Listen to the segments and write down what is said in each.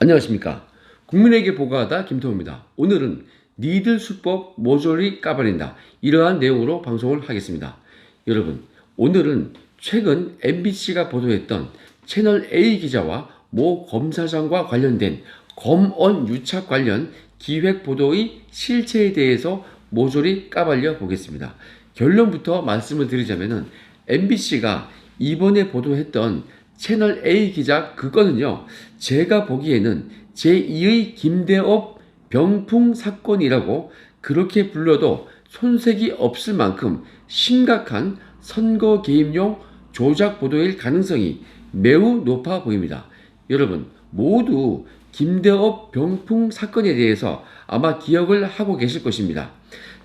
안녕하십니까. 국민에게 보고하다 김태호입니다. 오늘은 니들 수법 모조리 까버린다. 이러한 내용으로 방송을 하겠습니다. 여러분, 오늘은 최근 MBC가 보도했던 채널 A 기자와 모 검사장과 관련된 검언 유착 관련 기획 보도의 실체에 대해서 모조리 까발려 보겠습니다. 결론부터 말씀을 드리자면은 MBC가 이번에 보도했던 채널 A 기자 그거는요, 제가 보기에는 제2의 김대업 병풍 사건이라고 그렇게 불러도 손색이 없을 만큼 심각한 선거 개입용 조작 보도일 가능성이 매우 높아 보입니다. 여러분, 모두 김대업 병풍 사건에 대해서 아마 기억을 하고 계실 것입니다.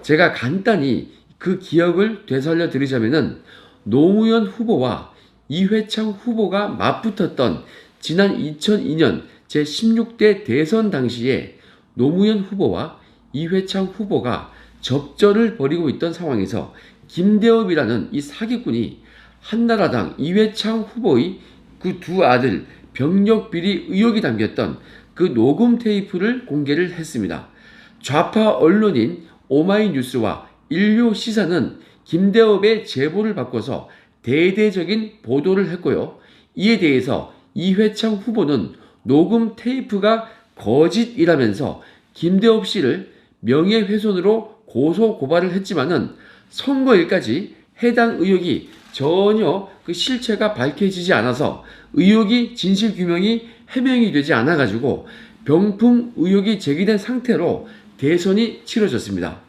제가 간단히 그 기억을 되살려 드리자면은 노무현 후보와 이회창 후보가 맞붙었던 지난 2002년 제16대 대선 당시에 노무현 후보와 이회창 후보가 접전을 벌이고 있던 상황에서 김대업이라는 이 사기꾼이 한나라당 이회창 후보의 그 두 아들 병력 비리 의혹이 담겼던 그 녹음 테이프를 공개를 했습니다. 좌파 언론인 오마이뉴스와 일요시사는 김대업의 제보를 바꿔서 대대적인 보도를 했고요. 이에 대해서 이회창 후보는 녹음 테이프가 거짓이라면서 김대업 씨를 명예훼손으로 고소 고발을 했지만은 선거일까지 해당 의혹이 전혀 그 실체가 밝혀지지 않아서 의혹이 진실규명이 해명이 되지 않아 가지고 병풍 의혹이 제기된 상태로 대선이 치러졌습니다.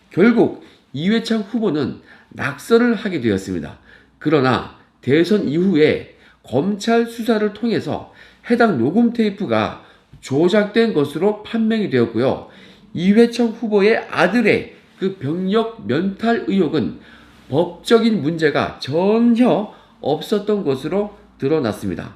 결국 이회창 후보는 낙선을 하게 되었습니다. 그러나 대선 이후에 검찰 수사를 통해서 해당 녹음 테이프가 조작된 것으로 판명이 되었고요. 이회창 후보의 아들의 그 병력 면탈 의혹은 법적인 문제가 전혀 없었던 것으로 드러났습니다.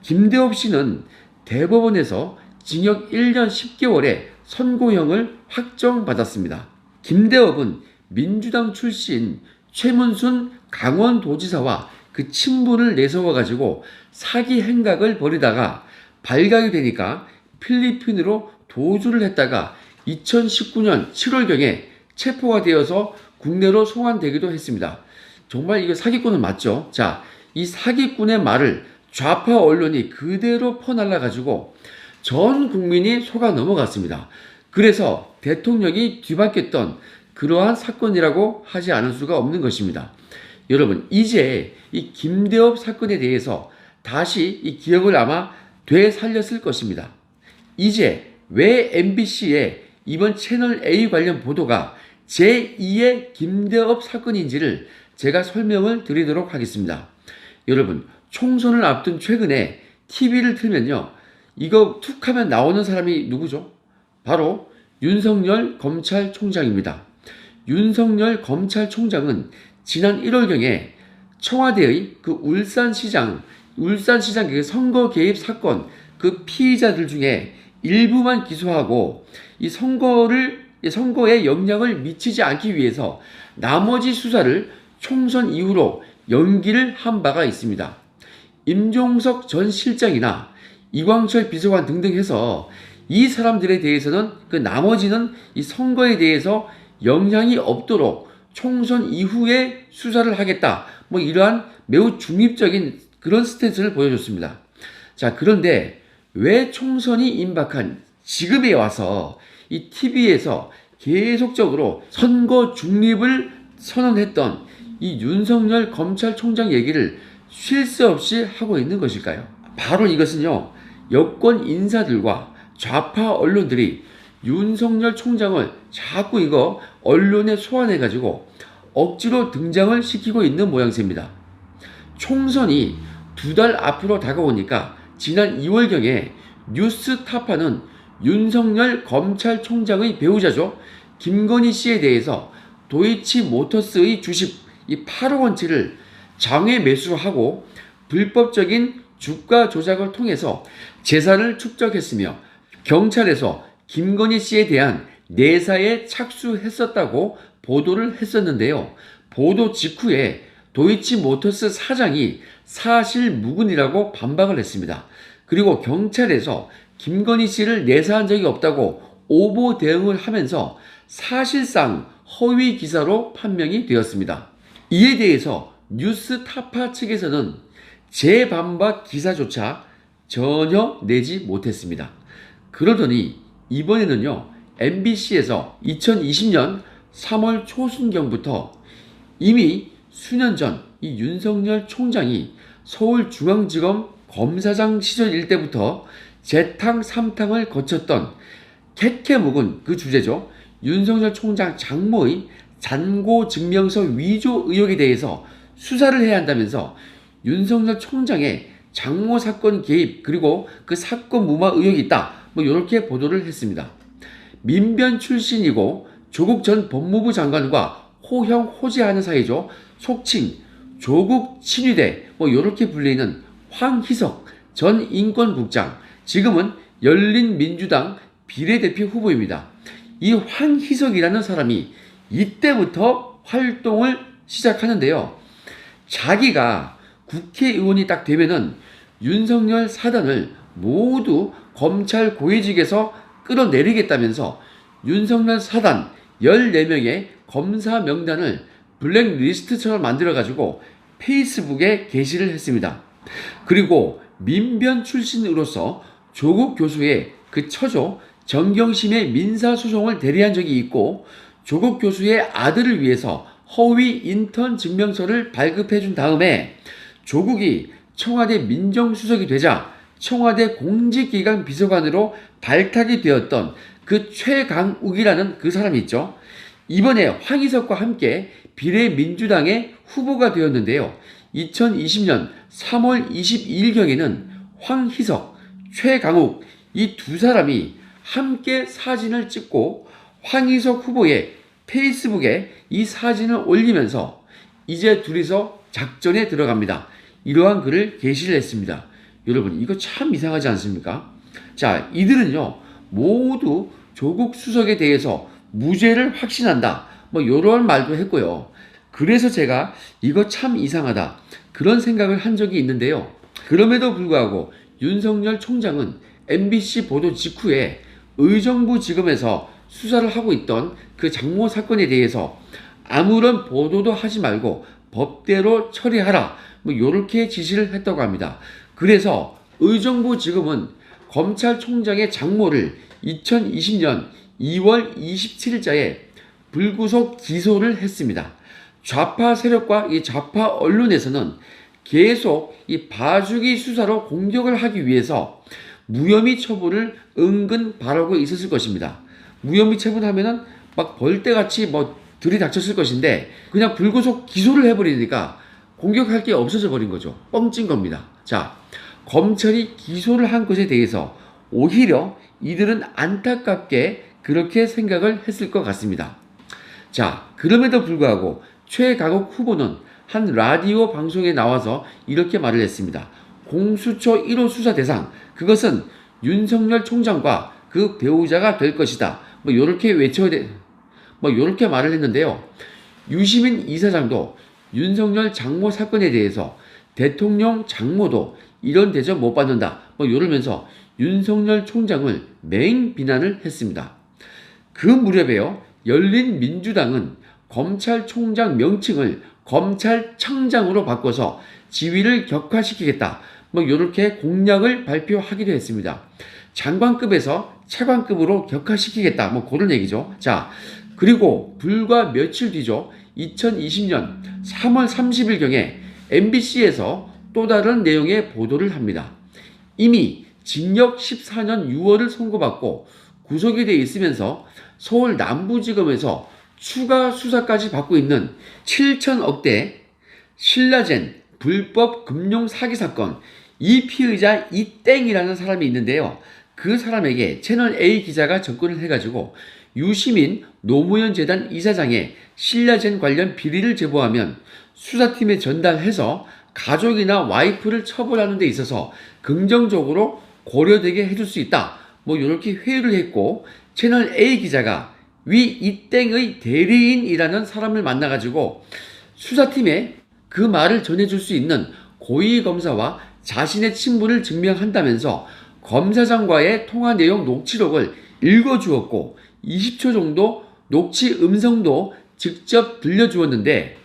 김대업 씨는 대법원에서 징역 1년 10개월의 선고형을 확정받았습니다. 김대업은 민주당 출신 최문순 강원도지사와 그 친분을 내세워가지고 사기 행각을 벌이다가 발각이 되니까 필리핀으로 도주를 했다가 2019년 7월경에 체포가 되어서 국내로 송환되기도 했습니다. 정말 이거 사기꾼은 맞죠? 자, 이 사기꾼의 말을 좌파 언론이 그대로 퍼날라가지고 전 국민이 속아 넘어갔습니다. 그래서 대통령이 뒤바뀌었던 그러한 사건이라고 하지 않을 수가 없는 것입니다. 여러분, 이제 이 김대업 사건에 대해서 다시 이 기억을 아마 되살렸을 것입니다. 이제 왜 MBC의 이번 채널 A 관련 보도가 제2의 김대업 사건인지를 제가 설명을 드리도록 하겠습니다. 여러분, 총선을 앞둔 최근에 TV를 틀면요, 이거 툭 하면 나오는 사람이 누구죠? 바로 윤석열 검찰총장입니다. 윤석열 검찰총장은 지난 1월경에 청와대의 그 울산시장 그 선거 개입 사건 그 피의자들 중에 일부만 기소하고 이 선거에 영향을 미치지 않기 위해서 나머지 수사를 총선 이후로 연기를 한 바가 있습니다. 임종석 전 실장이나 이광철 비서관 등등 해서 이 사람들에 대해서는 그 나머지는 이 선거에 대해서 영향이 없도록 총선 이후에 수사를 하겠다. 뭐 이러한 매우 중립적인 그런 스탠스를 보여줬습니다. 자, 그런데 왜 총선이 임박한 지금에 와서 이 TV에서 계속적으로 선거 중립을 선언했던 이 윤석열 검찰총장 얘기를 쉴 새 없이 하고 있는 것일까요? 바로 이것은요, 여권 인사들과 좌파 언론들이 윤석열 총장을 자꾸 이거 언론에 소환해가지고 억지로 등장을 시키고 있는 모양새입니다. 총선이 2달 앞으로 다가오니까 지난 2월경에 뉴스타파는 윤석열 검찰총장의 배우자죠, 김건희 씨에 대해서 도이치모터스의 주식 이 8억 원치를 장외 매수하고 불법적인 주가 조작을 통해서 재산을 축적했으며 경찰에서 김건희 씨에 대한 내사에 착수했었다고 보도를 했었는데요. 보도 직후에 도이치모터스 사장이 사실무근이라고 반박을 했습니다. 그리고 경찰에서 김건희 씨를 내사한 적이 없다고 오보 대응을 하면서 사실상 허위 기사로 판명이 되었습니다. 이에 대해서 뉴스타파 측에서는 재반박 기사조차 전혀 내지 못했습니다. 그러더니 이번에는요, MBC에서 2020년 3월 초순경부터 이미 수년 전 이 윤석열 총장이 서울중앙지검 검사장 시절일 때부터 재탕 3탕을 거쳤던 캐캐 묵은 그 주제죠. 윤석열 총장 장모의 잔고증명서 위조 의혹에 대해서 수사를 해야 한다면서 윤석열 총장의 장모 사건 개입 그리고 그 사건 무마 의혹이 있다. 뭐 이렇게 보도를 했습니다. 민변 출신이고 조국 전 법무부 장관과 호형호재하는 사이죠. 속칭 조국 친위대 뭐 이렇게 불리는 황희석 전 인권국장, 지금은 열린민주당 비례대표 후보입니다. 이 황희석이라는 사람이 이때부터 활동을 시작하는데요. 자기가 국회의원이 딱 되면은 윤석열 사단을 모두 검찰 고위직에서 끌어내리겠다면서 윤석열 사단 14명의 검사 명단을 블랙리스트처럼 만들어가지고 페이스북에 게시를 했습니다. 그리고 민변 출신으로서 조국 교수의 그 처조 정경심의 민사소송을 대리한 적이 있고 조국 교수의 아들을 위해서 허위 인턴 증명서를 발급해 준 다음에 조국이 청와대 민정수석이 되자 청와대 공직기강 비서관으로 발탁이 되었던 그 최강욱이라는 그 사람이 있죠. 이번에 황희석과 함께 비례민주당의 후보가 되었는데요. 2020년 3월 22일경에는 황희석, 최강욱 이 두 사람이 함께 사진을 찍고 황희석 후보의 페이스북에 이 사진을 올리면서 이제 둘이서 작전에 들어갑니다. 이러한 글을 게시를 했습니다. 여러분 이거 참 이상하지 않습니까? 자, 이들은요 모두 조국 수석에 대해서 무죄를 확신한다. 뭐 이런 말도 했고요. 그래서 제가 이거 참 이상하다. 그런 생각을 한 적이 있는데요. 그럼에도 불구하고 윤석열 총장은 MBC 보도 직후에 의정부지검에서 수사를 하고 있던 그 장모 사건에 대해서 아무런 보도도 하지 말고 법대로 처리하라. 뭐 이렇게 지시를 했다고 합니다. 그래서 의정부지검은 검찰총장의 장모를 2020년 2월 27일자에 불구속 기소를 했습니다. 좌파 세력과 이 좌파 언론에서는 계속 이 봐주기 수사로 공격을 하기 위해서 무혐의 처분을 은근 바라고 있었을 것입니다. 무혐의 처분하면은 막 벌떼같이 뭐 들이닥쳤을 것인데 그냥 불구속 기소를 해버리니까 공격할 게 없어져 버린 거죠. 뻥찐 겁니다. 자, 검찰이 기소를 한 것에 대해서 오히려 이들은 안타깝게 그렇게 생각을 했을 것 같습니다. 자, 그럼에도 불구하고 최강욱 후보는 한 라디오 방송에 나와서 이렇게 말을 했습니다. 공수처 1호 수사 대상, 그것은 윤석열 총장과 그 배우자가 될 것이다. 뭐 요렇게 요렇게 말을 했는데요. 유시민 이사장도 윤석열 장모 사건에 대해서 대통령 장모도 이런 대접 못 받는다. 뭐 이러면서 윤석열 총장을 맹 비난을 했습니다. 그 무렵에요. 열린민주당은 검찰총장 명칭을 검찰청장으로 바꿔서 지위를 격화시키겠다. 뭐 이렇게 공약을 발표하기도 했습니다. 장관급에서 차관급으로 격화시키겠다. 뭐 그런 얘기죠. 자, 그리고 불과 며칠 뒤죠. 2020년 3월 30일경에 MBC에서 또 다른 내용의 보도를 합니다. 이미 징역 14년 6월을 선고받고 구속이 돼 있으면서 서울 남부지검에서 추가 수사까지 받고 있는 7천억대 신라젠 불법 금융 사기 사건 이 피의자 이땡이라는 사람이 있는데요. 그 사람에게 채널A 기자가 접근을 해가지고 유시민 노무현 재단 이사장의 신라젠 관련 비리를 제보하면 수사팀에 전달해서 가족이나 와이프를 처벌하는 데 있어서 긍정적으로 고려되게 해줄 수 있다. 뭐 이렇게 회유를 했고 채널A 기자가 위 이땡의 대리인이라는 사람을 만나가지고 수사팀에 그 말을 전해줄 수 있는 고위검사와 자신의 친분을 증명한다면서 검사장과의 통화 내용 녹취록을 읽어주었고 20초 정도 녹취 음성도 직접 들려주었는데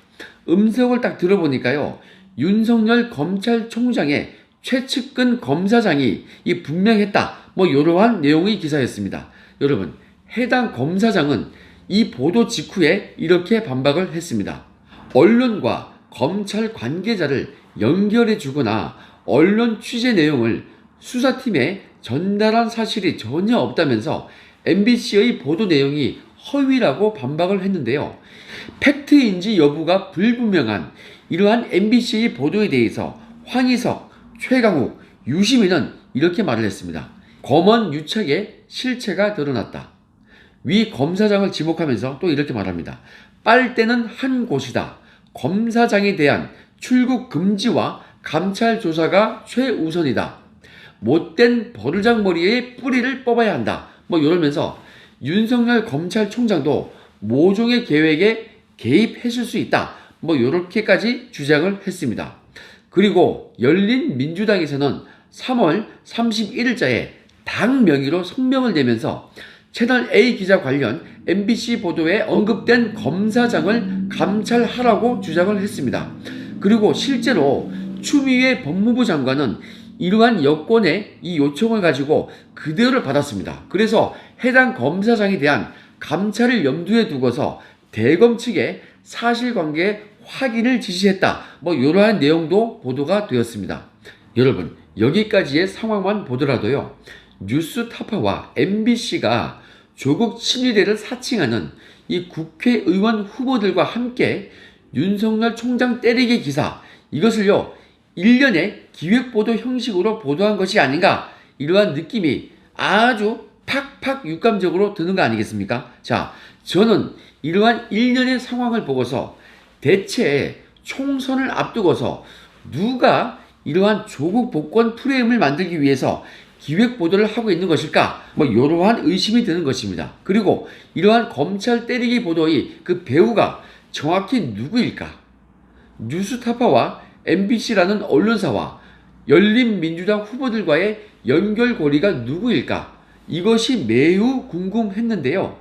음성을 딱 들어보니까요. 윤석열 검찰총장의 최측근 검사장이 분명했다. 이러한 내용의 기사였습니다. 여러분, 해당 검사장은 이 보도 직후에 이렇게 반박을 했습니다. 언론과 검찰 관계자를 연결해 주거나 언론 취재 내용을 수사팀에 전달한 사실이 전혀 없다면서 MBC의 보도 내용이 허위라고 반박을 했는데요. 팩트인지 여부가 불분명한 이러한 MBC의 보도에 대해서 황희석, 최강욱, 유시민은 이렇게 말을 했습니다. 검언 유착의 실체가 드러났다. 위 검사장을 지목하면서 또 이렇게 말합니다. 빨대는 한 곳이다. 검사장에 대한 출국 금지와 감찰 조사가 최우선이다. 못된 버르장머리의 뿌리를 뽑아야 한다. 이러면서 윤석열 검찰총장도 모종의 계획에 개입했을 수 있다. 이렇게까지 주장을 했습니다. 그리고 열린민주당에서는 3월 31일자에 당 명의로 성명을 내면서 채널A 기자 관련 MBC 보도에 언급된 검사장을 감찰하라고 주장을 했습니다. 그리고 실제로 추미애 법무부 장관은 이러한 여권의 이 요청을 가지고 그대로 받았습니다. 그래서 해당 검사장에 대한 감찰을 염두에 두고서 대검 측에 사실관계 확인을 지시했다. 이러한 내용도 보도가 되었습니다. 여러분, 여기까지의 상황만 보더라도요. 뉴스타파와 MBC가 조국 친위대를 사칭하는 이 국회의원 후보들과 함께 윤석열 총장 때리기 기사, 이것을요 1년의 기획보도 형식으로 보도한 것이 아닌가, 이러한 느낌이 아주 팍팍 육감적으로 드는 거 아니겠습니까? 자, 저는 이러한 1년의 상황을 보고서 대체 총선을 앞두고서 누가 이러한 조국 복권 프레임을 만들기 위해서 기획보도를 하고 있는 것일까? 이러한 의심이 드는 것입니다. 그리고 이러한 검찰 때리기 보도의 그 배우가 정확히 누구일까? 뉴스타파와 MBC라는 언론사와 열린민주당 후보들과의 연결고리가 누구일까? 이것이 매우 궁금했는데요.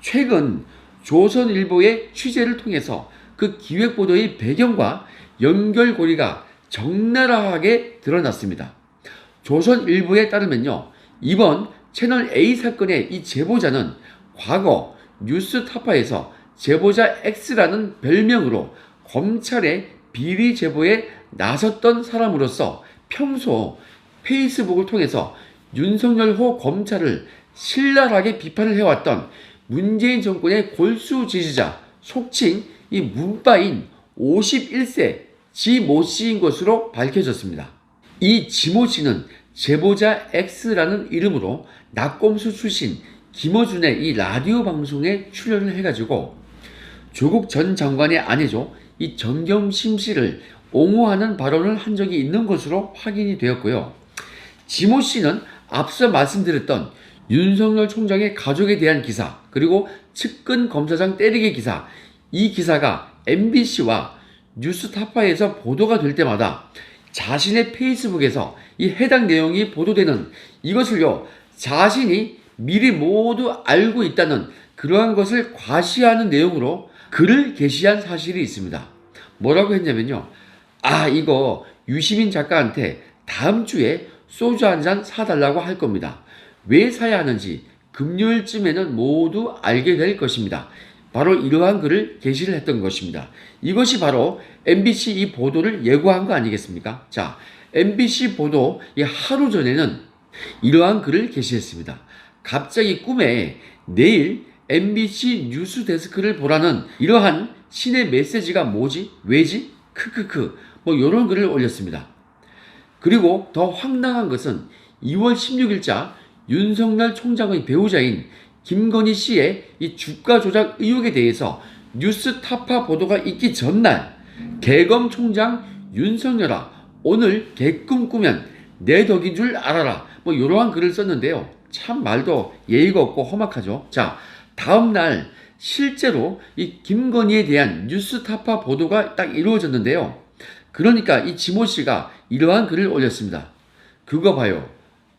최근 조선일보의 취재를 통해서 그 기획보도의 배경과 연결고리가 적나라하게 드러났습니다. 조선일보에 따르면요, 이번 채널A 사건의 이 제보자는 과거 뉴스타파에서 제보자 X라는 별명으로 검찰의 비리 제보에 나섰던 사람으로서 평소 페이스북을 통해서 윤석열호 검찰을 신랄하게 비판을 해왔던 문재인 정권의 골수 지지자, 속칭 이 문바인 51세 지모 씨인 것으로 밝혀졌습니다. 이 지모 씨는 제보자 X라는 이름으로 낙검수 출신 김어준의 이 라디오 방송에 출연을 해가지고 조국 전 장관의 아내죠, 이 정경심 씨를 옹호하는 발언을 한 적이 있는 것으로 확인이 되었고요. 지모 씨는 앞서 말씀드렸던 윤석열 총장의 가족에 대한 기사, 그리고 측근 검사장 때리기 기사, 이 기사가 MBC와 뉴스타파에서 보도가 될 때마다 자신의 페이스북에서 이 해당 내용이 보도되는 이것을요, 자신이 미리 모두 알고 있다는 그러한 것을 과시하는 내용으로 글을 게시한 사실이 있습니다. 뭐라고 했냐면요. 이거 유시민 작가한테 다음 주에 소주 한 잔 사달라고 할 겁니다. 왜 사야 하는지 금요일쯤에는 모두 알게 될 것입니다. 바로 이러한 글을 게시를 했던 것입니다. 이것이 바로 MBC 이 보도를 예고한 거 아니겠습니까? 자, MBC 보도 하루 전에는 이러한 글을 게시했습니다. 갑자기 꿈에 내일 MBC 뉴스 데스크를 보라는 이러한 신의 메시지가 뭐지? 왜지? 크크크. 이런 글을 올렸습니다. 그리고 더 황당한 것은 2월 16일자 윤석열 총장의 배우자인 김건희 씨의 이 주가 조작 의혹에 대해서 뉴스타파 보도가 있기 전날 대검 총장 윤석열아, 오늘 개꿈 꾸면 내 덕인 줄 알아라. 이러한 글을 썼는데요. 참 말도 예의가 없고 험악하죠. 자, 다음날 실제로 이 김건희에 대한 뉴스타파 보도가 딱 이루어졌는데요. 그러니까 이 지모 씨가 이러한 글을 올렸습니다. 그거 봐요.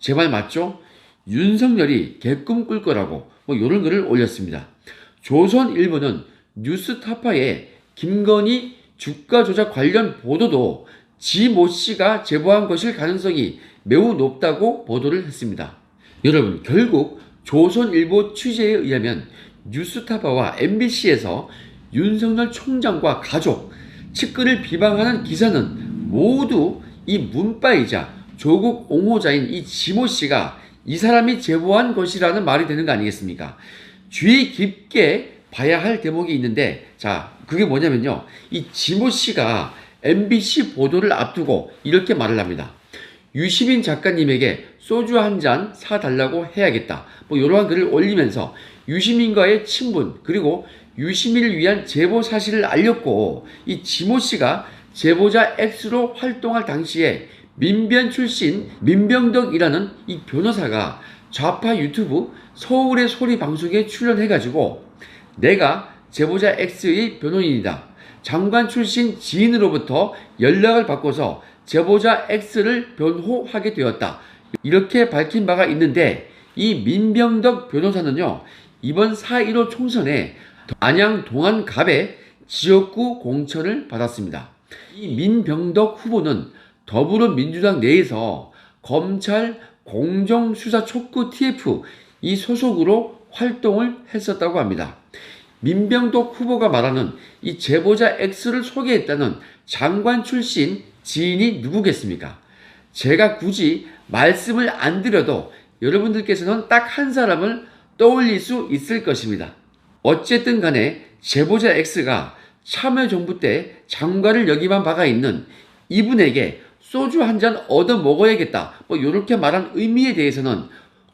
제 말 맞죠? 윤석열이 개꿈 꿀 거라고 뭐 이런 글을 올렸습니다. 조선일보는 뉴스타파에 김건희 주가 조작 관련 보도도 지 모 씨가 제보한 것일 가능성이 매우 높다고 보도를 했습니다. 여러분, 결국 조선일보 취재에 의하면 뉴스타파와 MBC에서 윤석열 총장과 가족, 측근을 비방하는 기사는 모두 이 문바이자 조국 옹호자인 이 지모 씨가 이 사람이 제보한 것이라는 말이 되는 거 아니겠습니까? 주의 깊게 봐야 할 대목이 있는데, 자, 그게 뭐냐면요. 이 지모 씨가 MBC 보도를 앞두고 이렇게 말을 합니다. 유시민 작가님에게 소주 한 잔 사달라고 해야겠다. 뭐 이러한 글을 올리면서 유시민과의 친분, 그리고 유시민을 위한 제보 사실을 알렸고, 이 지모 씨가 제보자 X로 활동할 당시에 민변 출신 민병덕이라는 이 변호사가 좌파 유튜브 서울의 소리 방송에 출연해가지고 내가 제보자 X의 변호인이다. 장관 출신 지인으로부터 연락을 받고서 제보자 X를 변호하게 되었다. 이렇게 밝힌 바가 있는데, 이 민병덕 변호사는요, 이번 4.15 총선에 안양 동안갑의 지역구 공천을 받았습니다. 이 민병덕 후보는 더불어민주당 내에서 검찰 공정수사 촉구 TF 이 소속으로 활동을 했었다고 합니다. 민병덕 후보가 말하는 이 제보자 X를 소개했다는 장관 출신 지인이 누구겠습니까? 제가 굳이 말씀을 안 드려도 여러분들께서는 딱 한 사람을 떠올릴 수 있을 것입니다. 어쨌든 간에 제보자 X가 참여정부 때 장관을 역임한 바가 있는 이분에게 소주 한 잔 얻어 먹어야겠다, 뭐 이렇게 말한 의미에 대해서는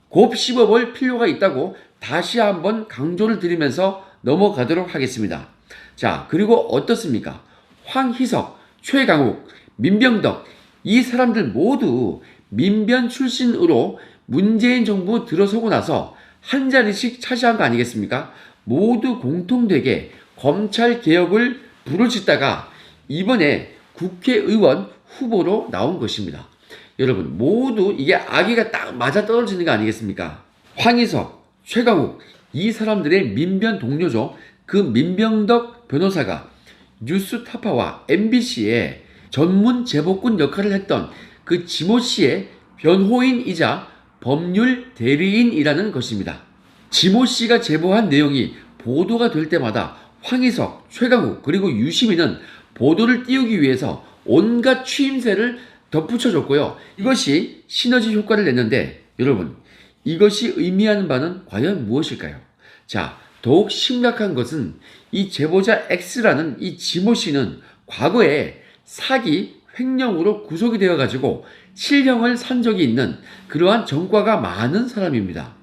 곱 씹어볼 필요가 있다고 다시 한번 강조를 드리면서 넘어가도록 하겠습니다. 자, 그리고 어떻습니까? 황희석, 최강욱, 민병덕, 이 사람들 모두 민변 출신으로 문재인 정부 들어서고 나서 한 자리씩 차지한 거 아니겠습니까? 모두 공통되게 검찰 개혁을 부르짖다가 이번에 국회의원 후보로 나온 것입니다. 여러분, 모두 이게 아기가 딱 맞아 떨어지는 거 아니겠습니까? 황희석, 최강욱, 이 사람들의 민변 동료죠. 그 민병덕 변호사가 뉴스타파와 MBC에 전문 제보꾼 역할을 했던 그 지모 씨의 변호인이자 법률 대리인이라는 것입니다. 지모 씨가 제보한 내용이 보도가 될 때마다 황희석, 최강욱, 그리고 유시민은 보도를 띄우기 위해서 온갖 추임새를 덧붙여줬고요. 이것이 시너지 효과를 냈는데, 여러분, 이것이 의미하는 바는 과연 무엇일까요? 자, 더욱 심각한 것은 이 제보자 X라는 이 지모 씨는 과거에 사기, 횡령으로 구속이 되어가지고 실형을 산 적이 있는 그러한 전과가 많은 사람입니다.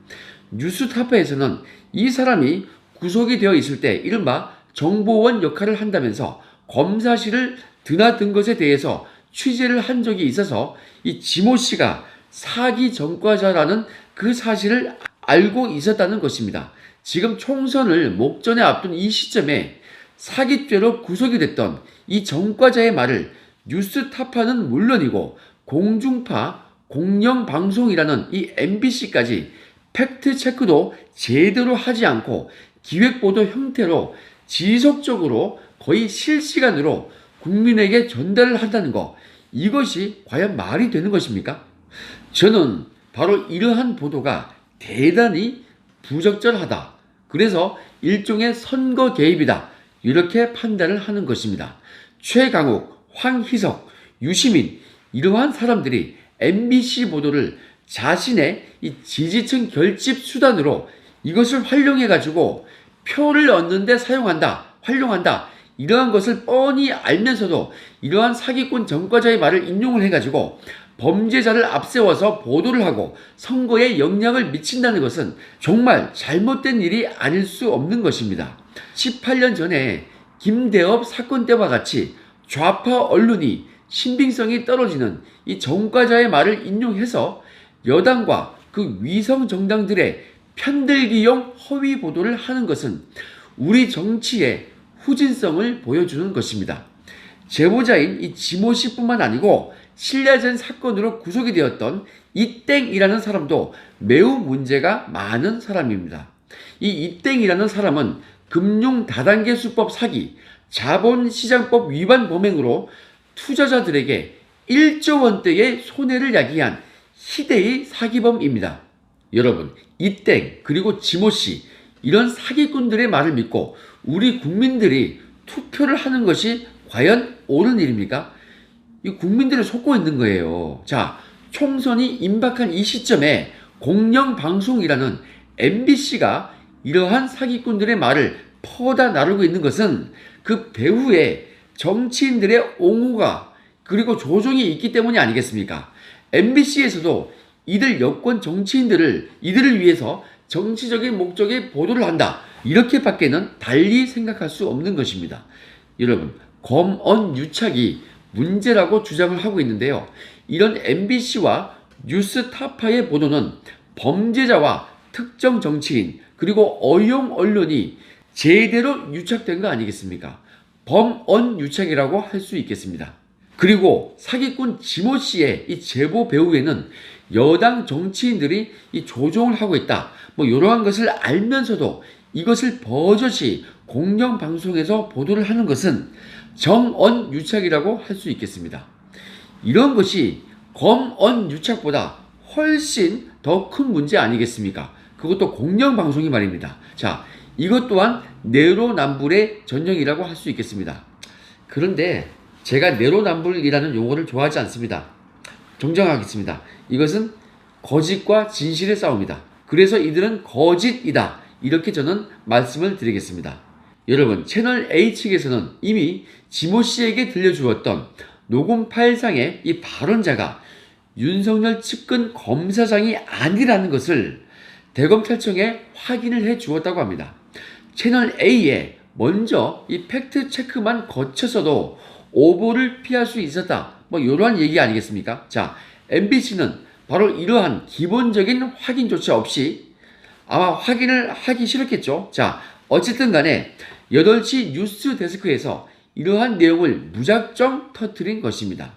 뉴스타파에서는 이 사람이 구속이 되어 있을 때 이른바 정보원 역할을 한다면서 검사실을 드나든 것에 대해서 취재를 한 적이 있어서 이 지모 씨가 사기 전과자라는 그 사실을 알고 있었다는 것입니다. 지금 총선을 목전에 앞둔 이 시점에 사기죄로 구속이 됐던 이 전과자의 말을 뉴스타파는 물론이고 공중파 공영방송이라는 이 MBC까지 팩트체크도 제대로 하지 않고 기획보도 형태로 지속적으로 거의 실시간으로 국민에게 전달을 한다는 것, 이것이 과연 말이 되는 것입니까? 저는 바로 이러한 보도가 대단히 부적절하다. 그래서 일종의 선거 개입이다. 이렇게 판단을 하는 것입니다. 최강욱, 황희석, 유시민, 이러한 사람들이 MBC 보도를 자신의 이 지지층 결집 수단으로 이것을 활용해가지고 표를 얻는데 사용한다, 활용한다. 이러한 것을 뻔히 알면서도 이러한 사기꾼 전과자의 말을 인용을 해가지고 범죄자를 앞세워서 보도를 하고 선거에 영향을 미친다는 것은 정말 잘못된 일이 아닐 수 없는 것입니다. 18년 전에 김대업 사건 때와 같이 좌파 언론이 신빙성이 떨어지는 이 전과자의 말을 인용해서 여당과 그 위성 정당들의 편들기용 허위 보도를 하는 것은 우리 정치의 후진성을 보여주는 것입니다. 제보자인 이 지모 씨뿐만 아니고 신라전 사건으로 구속이 되었던 이땡이라는 사람도 매우 문제가 많은 사람입니다. 이 이땡이라는 사람은 금융 다단계 수법 사기, 자본시장법 위반 범행으로 투자자들에게 1조 원대의 손해를 야기한 희대의 사기범입니다. 여러분, 이땡 그리고 지모씨 이런 사기꾼들의 말을 믿고 우리 국민들이 투표를 하는 것이 과연 옳은 일입니까? 이 국민들을 속고 있는 거예요. 자, 총선이 임박한 이 시점에 공영방송이라는 MBC가 이러한 사기꾼들의 말을 퍼다 나르고 있는 것은 그 배후에 정치인들의 옹호가 그리고 조종이 있기 때문이 아니겠습니까? MBC에서도 이들 여권 정치인들을 이들을 위해서 정치적인 목적의 보도를 한다. 이렇게밖에는 달리 생각할 수 없는 것입니다. 여러분, 검언유착이 문제라고 주장을 하고 있는데요. 이런 MBC와 뉴스타파의 보도는 범죄자와 특정 정치인 그리고 어용 언론이 제대로 유착된 거 아니겠습니까? 범언유착이라고 할 수 있겠습니다. 그리고 사기꾼 지모씨의 이 제보 배후에는 여당 정치인들이 이 조종을 하고 있다. 이러한 것을 알면서도 이것을 버젓이 공영방송에서 보도를 하는 것은 정언유착이라고 할 수 있겠습니다. 이런 것이 검언유착보다 훨씬 더 큰 문제 아니겠습니까? 그것도 공영방송이 말입니다. 자, 이것 또한 내로남불의 전형이라고 할 수 있겠습니다. 그런데 제가 내로남불이라는 용어를 좋아하지 않습니다. 정정하겠습니다. 이것은 거짓과 진실의 싸움이다. 그래서 이들은 거짓이다. 이렇게 저는 말씀을 드리겠습니다. 여러분, 채널 A 측에서는 이미 지모 씨에게 들려주었던 녹음 파일상의 이 발언자가 윤석열 측근 검사장이 아니라는 것을 대검찰청에 확인을 해 주었다고 합니다. 채널 A에 먼저 이 팩트 체크만 거쳐서도 오보를 피할 수 있었다. 이러한 얘기 아니겠습니까? 자, MBC는 바로 이러한 기본적인 확인조차 없이 아마 확인을 하기 싫었겠죠. 자, 어쨌든 간에 8시 뉴스 데스크에서 이러한 내용을 무작정 터뜨린 것입니다.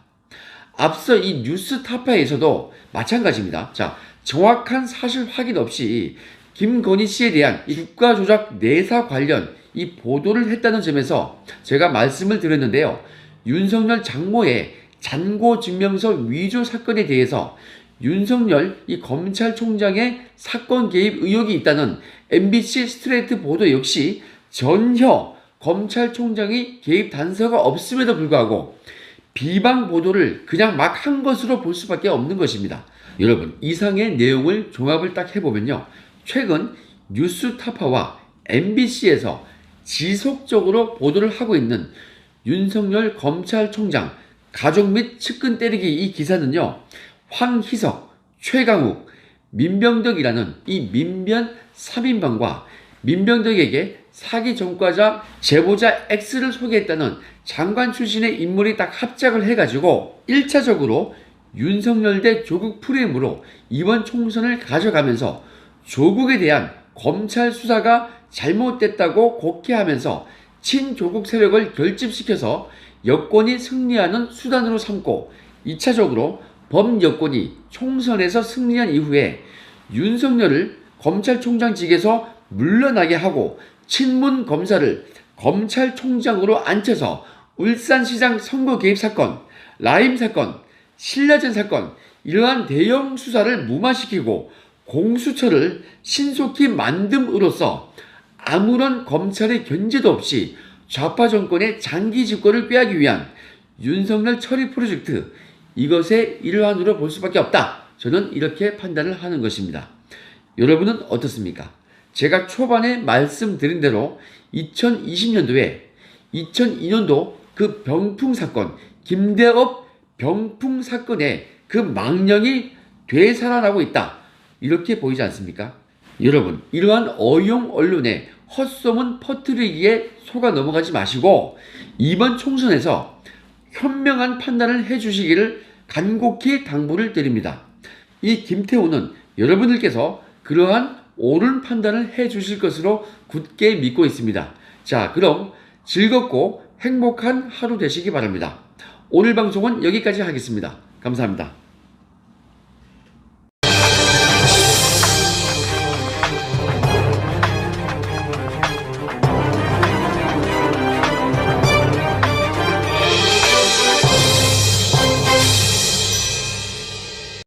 앞서 이 뉴스 타파에서도 마찬가지입니다. 자, 정확한 사실 확인 없이 김건희 씨에 대한 이 주가 조작 내사 관련 이 보도를 했다는 점에서 제가 말씀을 드렸는데요. 윤석열 장모의 잔고 증명서 위조 사건에 대해서 윤석열 이 검찰총장의 사건 개입 의혹이 있다는 MBC 스트레이트 보도 역시 전혀 검찰총장이 개입 단서가 없음에도 불구하고 비방 보도를 그냥 막 한 것으로 볼 수밖에 없는 것입니다. 여러분, 이상의 내용을 종합을 딱 해보면요. 최근 뉴스타파와 MBC에서 지속적으로 보도를 하고 있는 윤석열 검찰총장 가족 및 측근 때리기 이 기사는요. 황희석, 최강욱, 민병덕이라는 이 민변 3인방과 민병덕에게 사기 전과자 제보자 X를 소개했다는 장관 출신의 인물이 딱 합작을 해가지고 1차적으로 윤석열 대 조국 프레임으로 이번 총선을 가져가면서 조국에 대한 검찰 수사가 잘못됐다고 곡해하면서 친조국 세력을 결집시켜서 여권이 승리하는 수단으로 삼고 2차적으로 범여권이 총선에서 승리한 이후에 윤석열을 검찰총장직에서 물러나게 하고 친문 검사를 검찰총장으로 앉혀서 울산시장 선거 개입 사건, 라임 사건, 신라전 사건 이러한 대형 수사를 무마시키고 공수처를 신속히 만듦으로써 아무런 검찰의 견제도 없이 좌파 정권의 장기 집권을 꾀하기 위한 윤석열 처리 프로젝트, 이것의 일환으로 볼 수밖에 없다. 저는 이렇게 판단을 하는 것입니다. 여러분은 어떻습니까? 제가 초반에 말씀드린 대로 2020년도에 2002년도 그 병풍 사건, 김대업 병풍 사건의 그 망령이 되살아나고 있다. 이렇게 보이지 않습니까? 여러분, 이러한 어용 언론의 헛소문 퍼뜨리기에 속아 넘어가지 마시고 이번 총선에서 현명한 판단을 해주시기를 간곡히 당부를 드립니다. 이 김태호는 여러분들께서 그러한 옳은 판단을 해주실 것으로 굳게 믿고 있습니다. 자, 그럼 즐겁고 행복한 하루 되시기 바랍니다. 오늘 방송은 여기까지 하겠습니다. 감사합니다.